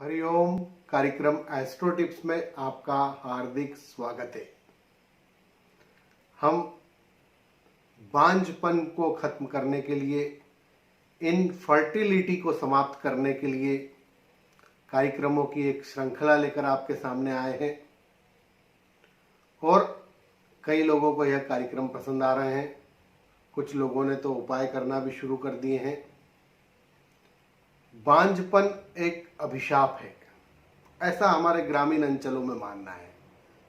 हरिओम। कार्यक्रम astro tips में आपका हार्दिक स्वागत है। हम बांझपन को खत्म करने के लिए, इनफर्टिलिटी को समाप्त करने के लिए कार्यक्रमों की एक श्रृंखला लेकर आपके सामने आए हैं और कई लोगों को यह कार्यक्रम पसंद आ रहे हैं। कुछ लोगों ने तो उपाय करना भी शुरू कर दिए हैं। बांझपन एक अभिशाप है, ऐसा हमारे ग्रामीण अंचलों में मानना है।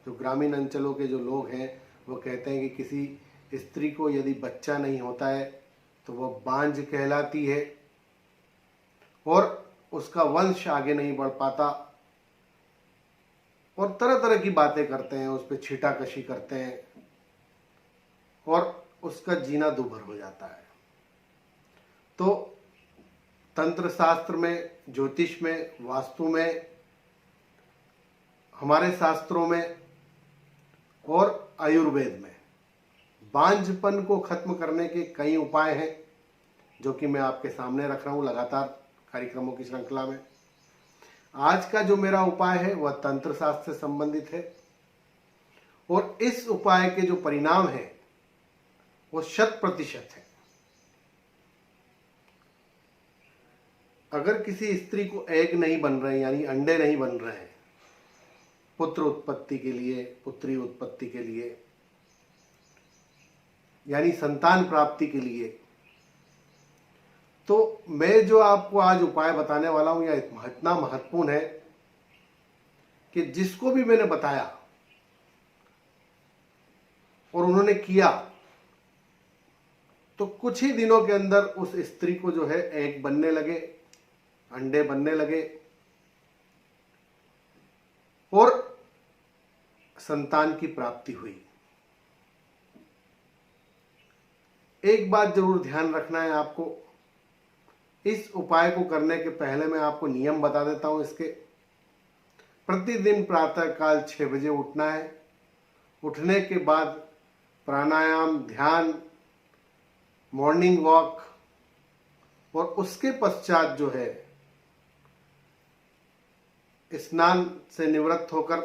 जो ग्रामीण अंचलों के जो लोग हैं वो कहते हैं कि किसी स्त्री को यदि बच्चा नहीं होता है तो वह बांझ कहलाती है और उसका वंश आगे नहीं बढ़ पाता, और तरह तरह की बातें करते हैं, उस पर छीटाकशी करते हैं और उसका जीना दूभर हो जाता है। तो तंत्र शास्त्र में, ज्योतिष में, वास्तु में, हमारे शास्त्रों में और आयुर्वेद में बांझपन को खत्म करने के कई उपाय हैं जो कि मैं आपके सामने रख रहा हूं लगातार कार्यक्रमों की श्रृंखला में। आज का जो मेरा उपाय है वह तंत्र शास्त्र से संबंधित है और इस उपाय के जो परिणाम है वो 100% है। अगर किसी स्त्री को एग नहीं बन रहे, यानी अंडे नहीं बन रहे हैं पुत्र उत्पत्ति के लिए, पुत्री उत्पत्ति के लिए, यानी संतान प्राप्ति के लिए, तो मैं जो आपको आज उपाय बताने वाला हूं यह इतना महत्वपूर्ण है कि जिसको भी मैंने बताया और उन्होंने किया तो कुछ ही दिनों के अंदर उस स्त्री को जो है एग बनने लगे, अंडे बनने लगे और संतान की प्राप्ति हुई। एक बात जरूर ध्यान रखना है आपको, इस उपाय को करने के पहले मैं आपको नियम बता देता हूं इसके। प्रतिदिन प्रातःकाल 6 बजे उठना है। उठने के बाद प्राणायाम, ध्यान, मॉर्निंग वॉक और उसके पश्चात जो है स्नान से निवृत्त होकर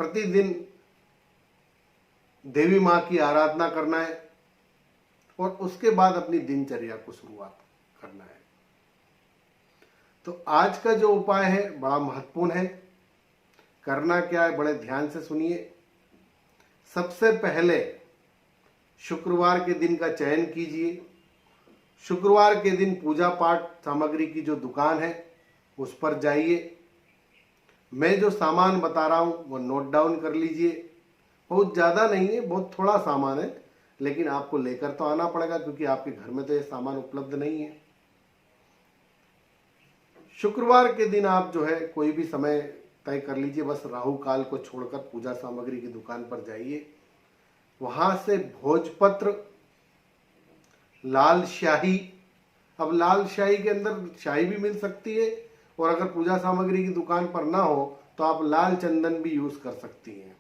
प्रतिदिन देवी मां की आराधना करना है और उसके बाद अपनी दिनचर्या को शुरुआत करना है। तो आज का जो उपाय है बड़ा महत्वपूर्ण है। करना क्या है, बड़े ध्यान से सुनिए। सबसे पहले शुक्रवार के दिन का चयन कीजिए। शुक्रवार के दिन पूजा पाठ सामग्री की जो दुकान है उस पर जाइए। मैं जो सामान बता रहा हूं वो नोट डाउन कर लीजिए। बहुत ज़्यादा नहीं है, बहुत थोड़ा सामान है, लेकिन आपको लेकर तो आना पड़ेगा क्योंकि आपके घर में तो ये सामान उपलब्ध नहीं है। शुक्रवार के दिन आप जो है कोई भी समय तय कर लीजिए, बस राहु काल को छोड़कर पूजा सामग्री की दुकान पर जाइए। वहां से भोजपत्र, लाल स्याही, अब लाल स्याही के अंदर स्याही भी मिल सकती है और अगर पूजा सामग्री की दुकान पर ना हो तो आप लाल चंदन भी यूज कर सकती हैं।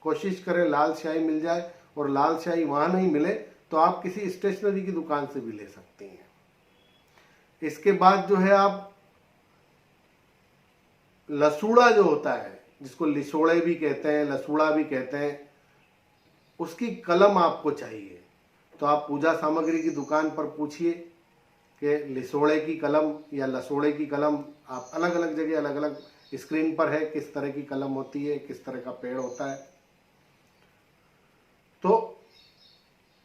कोशिश करें लाल स्याही मिल जाए, और लाल स्याही वहां नहीं मिले तो आप किसी स्टेशनरी की दुकान से भी ले सकती हैं। इसके बाद जो है आप लसूड़ा जो होता है, जिसको लिसोड़े भी कहते हैं, लसूड़ा भी कहते हैं, उसकी कलम आपको चाहिए। तो आप पूजा सामग्री की दुकान पर पूछिए कि लिसोड़े की कलम या लसोड़े की कलम, आप अलग अलग जगह अलग अलग स्क्रीन पर है किस तरह की कलम होती है, किस तरह का पेड़ होता है। तो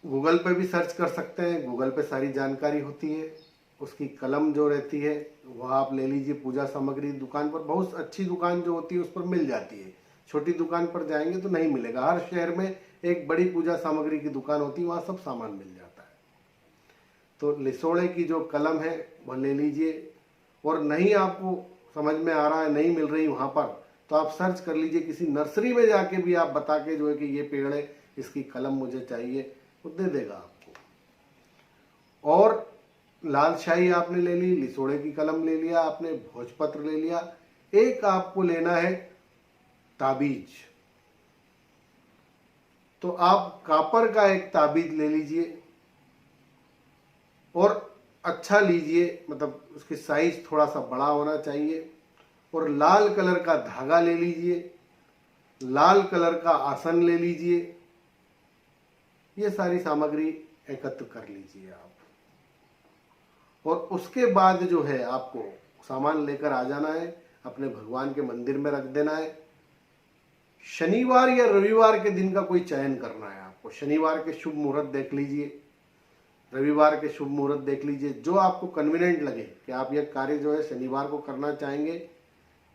गूगल पे भी सर्च कर सकते हैं, गूगल पे सारी जानकारी होती है। उसकी कलम जो रहती है वह आप ले लीजिए। पूजा सामग्री दुकान पर, बहुत अच्छी दुकान जो होती है उस पर मिल जाती है। छोटी दुकान पर जाएंगे तो नहीं मिलेगा। हर शहर में एक बड़ी पूजा सामग्री की दुकान होती है, वहाँ सब सामान मिल जाता है। तो लिसोड़े की जो कलम है वह ले लीजिए। और नहीं आपको समझ में आ रहा है, नहीं मिल रही वहाँ पर, तो आप सर्च कर लीजिए। किसी नर्सरी में जाके भी आप बता के जो है कि ये पेड़ है, इसकी कलम मुझे चाहिए, वो दे देगा आपको। और लाल स्याही आपने ले ली, लिसोड़े की कलम ले लिया आपने, भोजपत्र ले लिया। एक आपको लेना है ताबीज। तो आप कापर का एक ताबीज ले लीजिए और अच्छा लीजिए, मतलब उसकी साइज थोड़ा सा बड़ा होना चाहिए। और लाल कलर का धागा ले लीजिए, लाल कलर का आसन ले लीजिए। ये सारी सामग्री एकत्र कर लीजिए आप। और उसके बाद जो है आपको सामान लेकर आ जाना है, अपने भगवान के मंदिर में रख देना है। शनिवार या रविवार के दिन का कोई चयन करना है आपको। शनिवार के शुभ मुहूर्त देख लीजिए, रविवार के शुभ मुहूर्त देख लीजिए, जो आपको कन्वीनियंट लगे कि आप यह कार्य जो है शनिवार को करना चाहेंगे,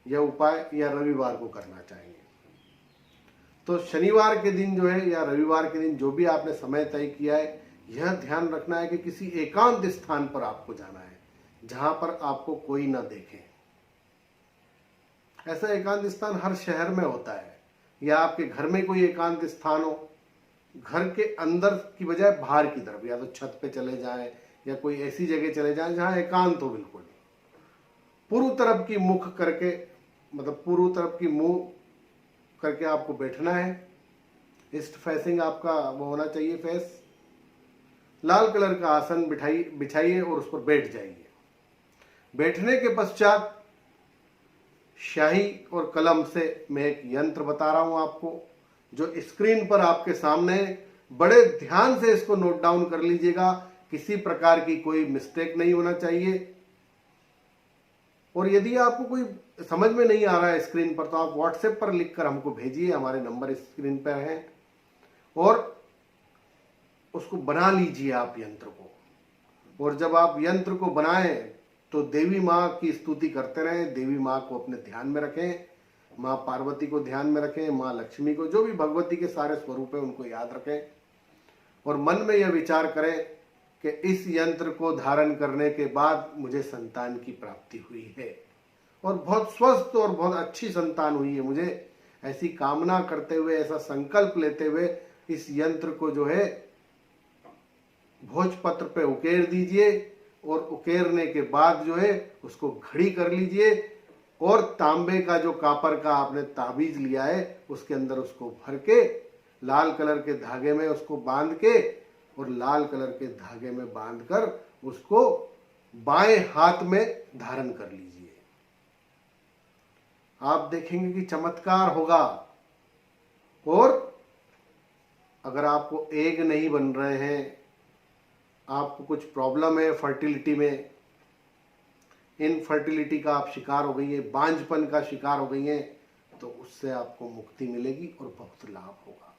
यह उपाय, या रविवार को करना चाहेंगे। तो शनिवार के दिन जो है या रविवार के दिन जो भी आपने समय तय किया है, यह ध्यान रखना है कि किसी एकांत स्थान पर आपको जाना है, जहां पर आपको कोई ना देखे। ऐसा एकांत स्थान हर शहर में होता है, या आपके घर में कोई एकांत स्थान हो, घर के अंदर की बजाय बाहर की तरफ, या तो छत पे चले जाएं या कोई ऐसी जगह चले जाएं जहां एकांत हो बिल्कुल। पूर्व तरफ की मुख करके, मतलब पूर्व तरफ की मुंह करके आपको बैठना है। ईस्ट फेसिंग आपका वो होना चाहिए फेस। लाल कलर का आसन बिछाइए और उस पर बैठ जाइए। बैठने के पश्चात शाही और कलम से मैं एक यंत्र बता रहा हूं आपको, जो स्क्रीन पर आपके सामने है। बड़े ध्यान से इसको नोट डाउन कर लीजिएगा, किसी प्रकार की कोई मिस्टेक नहीं होना चाहिए। और यदि आपको कोई समझ में नहीं आ रहा है स्क्रीन पर, तो आप व्हाट्सएप पर लिखकर हमको भेजिए, हमारे नंबर स्क्रीन पर हैं। और उसको बना लीजिए आप यंत्र को। और जब आप यंत्र को बनाएं तो देवी माँ की स्तुति करते रहें। देवी माँ को अपने ध्यान में रखें, माँ पार्वती को ध्यान में रखें, माँ लक्ष्मी को, जो भी भगवती के सारे स्वरूप है उनको याद रखें। और मन में यह विचार करें कि इस यंत्र को धारण करने के बाद मुझे संतान की प्राप्ति हुई है, और बहुत स्वस्थ और बहुत अच्छी संतान हुई है मुझे। ऐसी कामना करते हुए, ऐसा संकल्प लेते हुए इस यंत्र को जो है भोजपत्र पे उकेर दीजिए। और उकेरने के बाद जो है उसको घड़ी कर लीजिए, और तांबे का जो कापर का आपने ताबीज लिया है उसके अंदर उसको भर के लाल कलर के धागे में उसको बांध के, और लाल कलर के धागे में बांधकर उसको बाएं हाथ में धारण कर लीजिए। आप देखेंगे कि चमत्कार होगा। और अगर आपको एग नहीं बन रहे हैं, आपको कुछ प्रॉब्लम है फर्टिलिटी में, इनफर्टिलिटी का आप शिकार हो गई है, बांझपन का शिकार हो गई है, तो उससे आपको मुक्ति मिलेगी और बहुत लाभ होगा।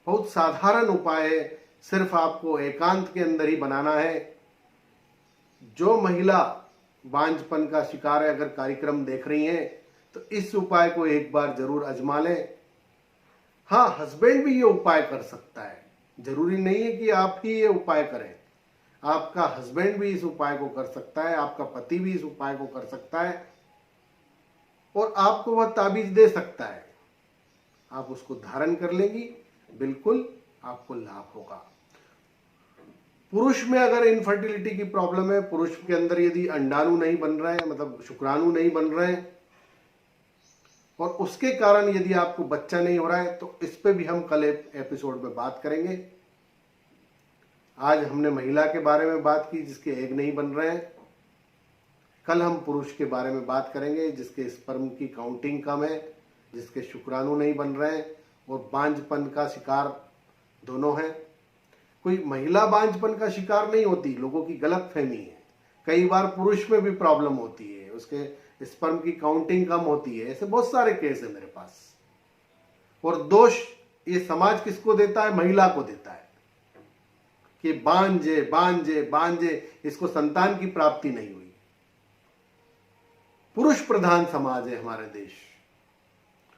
बहुत साधारण उपाय है, सिर्फ आपको एकांत के अंदर ही बनाना है। जो महिला बांझपन का शिकार है, अगर कार्यक्रम देख रही हैं, तो इस उपाय को एक बार जरूर आजमा लें। हाँ, हस्बैंड भी ये उपाय कर सकता है, जरूरी नहीं है कि आप ही ये उपाय करें। आपका हस्बैंड भी इस उपाय को कर सकता है, आपका पति भी इस उपाय को कर सकता है, और आपको वह ताबीज दे सकता है। आप उसको धारण कर लेंगी, बिल्कुल आपको लाभ होगा। पुरुष में अगर इनफर्टिलिटी की प्रॉब्लम है, पुरुष के अंदर यदि अंडाणु नहीं बन रहे हैं, मतलब शुक्राणु नहीं बन रहे हैं, और उसके कारण यदि आपको बच्चा नहीं हो रहा है, तो इस पे भी हम कल एपिसोड में बात करेंगे। आज हमने महिला के बारे में बात की जिसके एग नहीं बन रहे हैं। कल हम पुरुष के बारे में बात करेंगे जिसके स्पर्म की काउंटिंग कम है, जिसके शुक्राणु नहीं बन रहे हैं और बांझपन का शिकार दोनों हैं। कोई महिला बांझपन का शिकार नहीं होती, लोगों की गलत फहमी है। कई बार पुरुष में भी प्रॉब्लम होती है, उसके स्पर्म की काउंटिंग कम होती है। ऐसे बहुत सारे केस है मेरे पास। और दोष ये समाज किसको देता है? महिला को देता है कि बांझे बांझे बांझे, इसको संतान की प्राप्ति नहीं हुई। पुरुष प्रधान समाज है हमारे देश,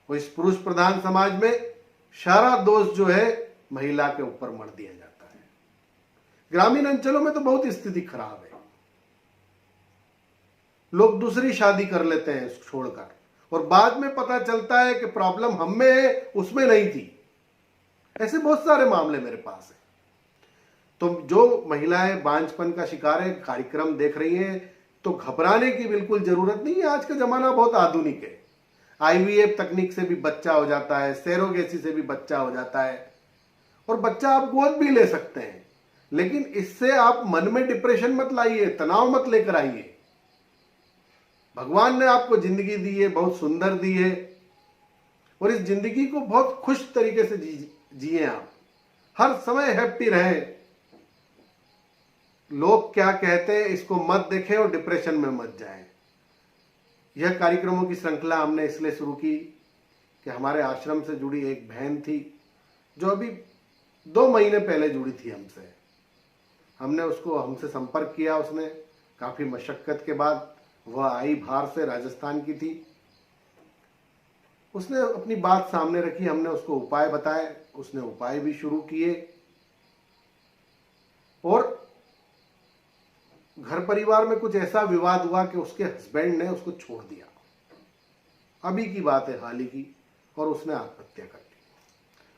और इस पुरुष प्रधान समाज में सारा दोष जो है महिला के ऊपर मढ़ दिया जाता है। ग्रामीण अंचलों में तो बहुत स्थिति खराब है, लोग दूसरी शादी कर लेते हैं छोड़कर, और बाद में पता चलता है कि प्रॉब्लम हम में है, उसमें नहीं थी। ऐसे बहुत सारे मामले मेरे पास है। तो जो महिलाएं बांझपन का शिकार है, कार्यक्रम देख रही हैं, तो घबराने की बिल्कुल जरूरत नहीं है। आज का जमाना बहुत आधुनिक है। आईवीएफ तकनीक से भी बच्चा हो जाता है, सेरोगेसी से भी बच्चा हो जाता है, और बच्चा आप गोद भी ले सकते हैं। लेकिन इससे आप मन में डिप्रेशन मत लाइए, तनाव मत लेकर आइए। भगवान ने आपको जिंदगी दी है, बहुत सुंदर दी है, और इस जिंदगी को बहुत खुश तरीके से जिए आप, हर समय हैप्पी रहें। लोग क्या कहते हैं इसको मत देखें और डिप्रेशन में मत जाएं। यह कार्यक्रमों की श्रृंखला हमने इसलिए शुरू की कि हमारे आश्रम से जुड़ी एक बहन थी जो अभी 2 महीने पहले जुड़ी थी हमसे। हमने उसको हमसे संपर्क किया, उसने काफी मशक्कत के बाद वह आई, बाहर से राजस्थान की थी। उसने अपनी बात सामने रखी, हमने उसको उपाय बताए, उसने उपाय भी शुरू किए, और घर परिवार में कुछ ऐसा विवाद हुआ कि उसके हस्बैंड ने उसको छोड़ दिया। अभी की बात है, हाल ही की, और उसने आत्महत्या कर ली।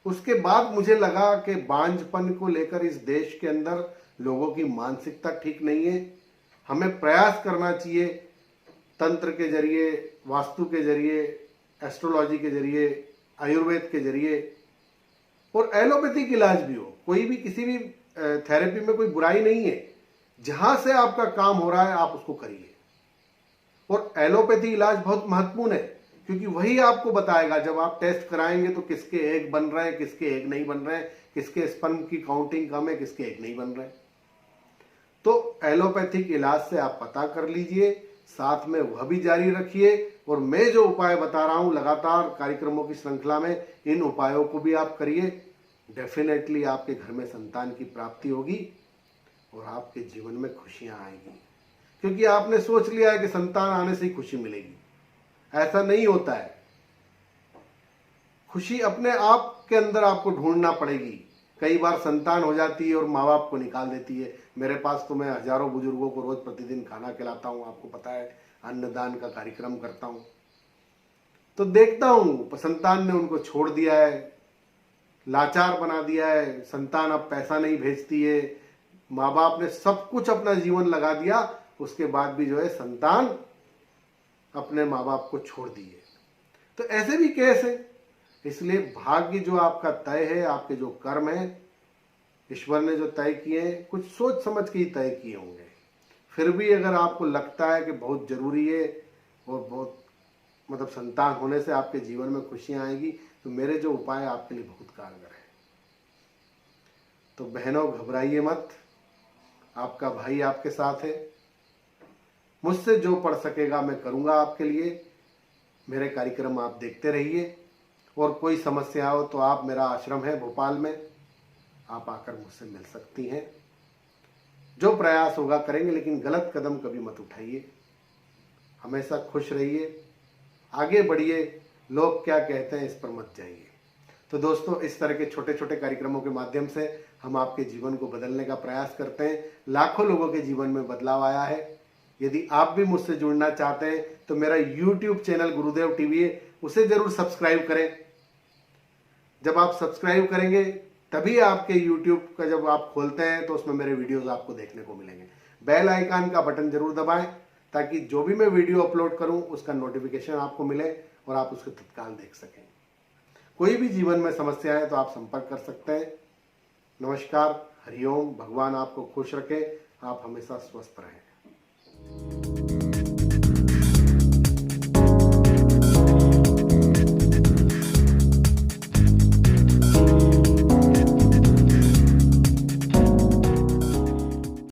उसके बाद मुझे लगा कि बांझपन को लेकर इस देश के अंदर लोगों की मानसिकता ठीक नहीं है। हमें प्रयास करना चाहिए, तंत्र के जरिए, वास्तु के जरिए, एस्ट्रोलॉजी के जरिए, आयुर्वेद के जरिए, और एलोपैथिक इलाज भी हो। कोई भी किसी भी थेरेपी में कोई बुराई नहीं है। जहां से आपका काम हो रहा है आप उसको करिए। और एलोपैथी इलाज बहुत महत्वपूर्ण है, क्योंकि वही आपको बताएगा, जब आप टेस्ट कराएंगे तो किसके एग बन रहे हैं, किसके एग नहीं बन रहे हैं, किसके स्पर्म की काउंटिंग कम है, किसके एग नहीं बन रहे हैं। तो एलोपैथिक इलाज से आप पता कर लीजिए, साथ में वह भी जारी रखिए, और मैं जो उपाय बता रहा हूं लगातार कार्यक्रमों की श्रृंखला में, इन उपायों को भी आप करिए। डेफिनेटली आपके घर में संतान की प्राप्ति होगी और आपके जीवन में खुशियां आएंगी, क्योंकि आपने सोच लिया है कि संतान आने से ही खुशी मिलेगी। ऐसा नहीं होता है। खुशी अपने आप के अंदर आपको ढूंढना पड़ेगी। कई बार संतान हो जाती है और माँ बाप को निकाल देती है। मेरे पास तो मैं हजारों बुजुर्गों को रोज प्रतिदिन खाना खिलाता हूँ, आपको पता है, अन्नदान का कार्यक्रम करता हूँ, तो देखता हूँ संतान ने उनको छोड़ दिया है, लाचार बना दिया है। संतान अब पैसा नहीं भेजती है, माँ बाप ने सब कुछ अपना जीवन लगा दिया, उसके बाद भी जो है संतान अपने माँ बाप को छोड़ दिए। तो ऐसे भी केस है। इसलिए भाग्य जो आपका तय है, आपके जो कर्म है, ईश्वर ने जो तय किए हैं, कुछ सोच समझ के ही तय किए होंगे। फिर भी अगर आपको लगता है कि बहुत जरूरी है और बहुत मतलब संतान होने से आपके जीवन में खुशियां आएगी, तो मेरे जो उपाय आपके लिए बहुत कारगर है। तो बहनों, घबराइए मत, आपका भाई आपके साथ है। मुझसे जो पढ़ सकेगा मैं करूंगा आपके लिए। मेरे कार्यक्रम आप देखते रहिए, और कोई समस्या हो तो आप, मेरा आश्रम है भोपाल में, आप आकर मुझसे मिल सकती हैं। जो प्रयास होगा करेंगे, लेकिन गलत कदम कभी मत उठाइए। हमेशा खुश रहिए, आगे बढ़िए, लोग क्या कहते हैं इस पर मत जाइए। तो दोस्तों, इस तरह के छोटे छोटे कार्यक्रमों के माध्यम से हम आपके जीवन को बदलने का प्रयास करते हैं। लाखों लोगों के जीवन में बदलाव आया है। यदि आप भी मुझसे जुड़ना चाहते हैं तो मेरा YouTube चैनल गुरुदेव टीवी है, उसे जरूर सब्सक्राइब करें। जब आप सब्सक्राइब करेंगे तभी आपके YouTube का जब आप खोलते हैं तो उसमें मेरे वीडियोस आपको देखने को मिलेंगे। बेल आइकन का बटन जरूर दबाएं, ताकि जो भी मैं वीडियो अपलोड करूं उसका नोटिफिकेशन आपको मिले और आप उसको तत्काल देख सकें। कोई भी जीवन में समस्या है तो आप संपर्क कर सकते हैं। नमस्कार, हरिओम। भगवान आपको खुश रखे, आप हमेशा स्वस्थ रहें।